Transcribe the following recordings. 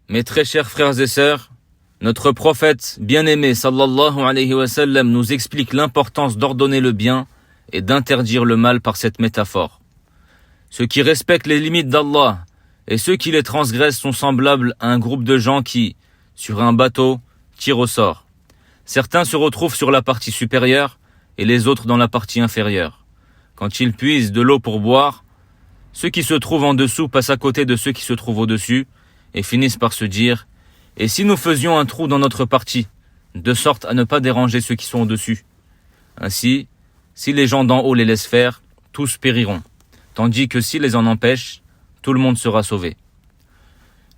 Mes très chers frères et sœurs, notre prophète bien-aimé sallallahu alayhi wa sallam nous explique l'importance d'ordonner le bien et d'interdire le mal par cette métaphore. Ceux qui respectent les limites d'Allah et ceux qui les transgressent sont semblables à un groupe de gens qui, sur un bateau, tirent au sort. Certains se retrouvent sur la partie supérieure et les autres dans la partie inférieure. Quand ils puisent de l'eau pour boire, ceux qui se trouvent en dessous passent à côté de ceux qui se trouvent au-dessus et finissent par se dire « Et si nous faisions un trou dans notre partie, de sorte à ne pas déranger ceux qui sont au-dessus ?» Ainsi, si les gens d'en haut les laissent faire, tous périront, tandis que s'ils les en empêchent, tout le monde sera sauvé.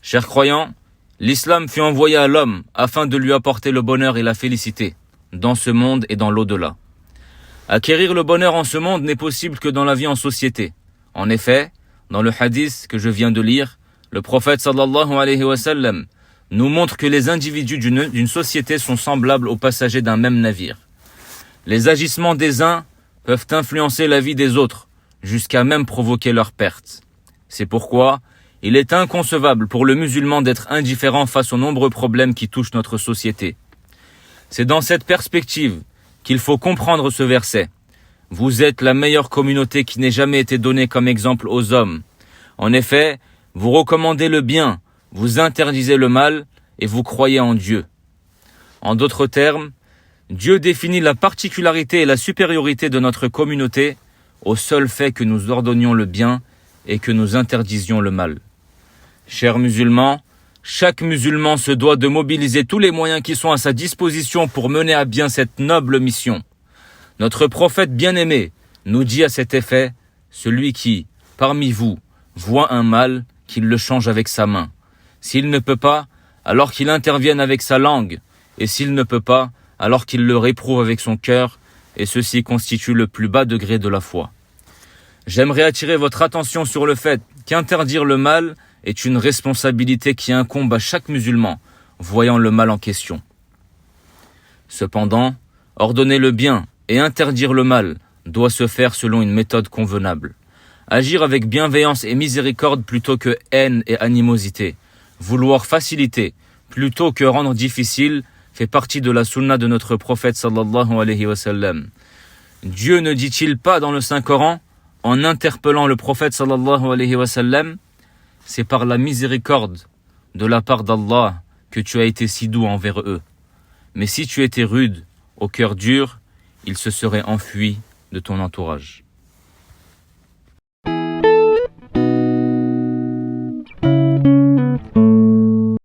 Chers croyants, l'islam fut envoyé à l'homme afin de lui apporter le bonheur et la félicité, dans ce monde et dans l'au-delà. Acquérir le bonheur en ce monde n'est possible que dans la vie en société. En effet, dans le hadith que je viens de lire, le prophète sallallahu alayhi wa sallam nous montre que les individus d'une société sont semblables aux passagers d'un même navire. Les agissements des uns peuvent influencer la vie des autres, jusqu'à même provoquer leur perte. C'est pourquoi il est inconcevable pour le musulman d'être indifférent face aux nombreux problèmes qui touchent notre société. C'est dans cette perspective qu'il faut comprendre ce verset. Vous êtes la meilleure communauté qui n'ait jamais été donnée comme exemple aux hommes. En effet, vous recommandez le bien, vous interdisez le mal et vous croyez en Dieu. En d'autres termes, Dieu définit la particularité et la supériorité de notre communauté au seul fait que nous ordonnions le bien et que nous interdisions le mal. Chers musulmans, chaque musulman se doit de mobiliser tous les moyens qui sont à sa disposition pour mener à bien cette noble mission. Notre prophète bien-aimé nous dit à cet effet, celui qui, parmi vous, voit un mal, qu'il le change avec sa main. S'il ne peut pas, alors qu'il intervienne avec sa langue, et s'il ne peut pas, alors qu'il le réprouve avec son cœur, et ceci constitue le plus bas degré de la foi. J'aimerais attirer votre attention sur le fait qu'interdire le mal est une responsabilité qui incombe à chaque musulman, voyant le mal en question. Cependant, ordonner le bien et interdire le mal doit se faire selon une méthode convenable. Agir avec bienveillance et miséricorde plutôt que haine et animosité. Vouloir faciliter plutôt que rendre difficile fait partie de la sunna de notre prophète sallallahu alayhi wa sallam. Dieu ne dit-il pas dans le Saint-Coran, en interpellant le prophète sallallahu alayhi wa sallam, c'est par la miséricorde de la part d'Allah que tu as été si doux envers eux. Mais si tu étais rude, au cœur dur, ils se seraient enfuis de ton entourage.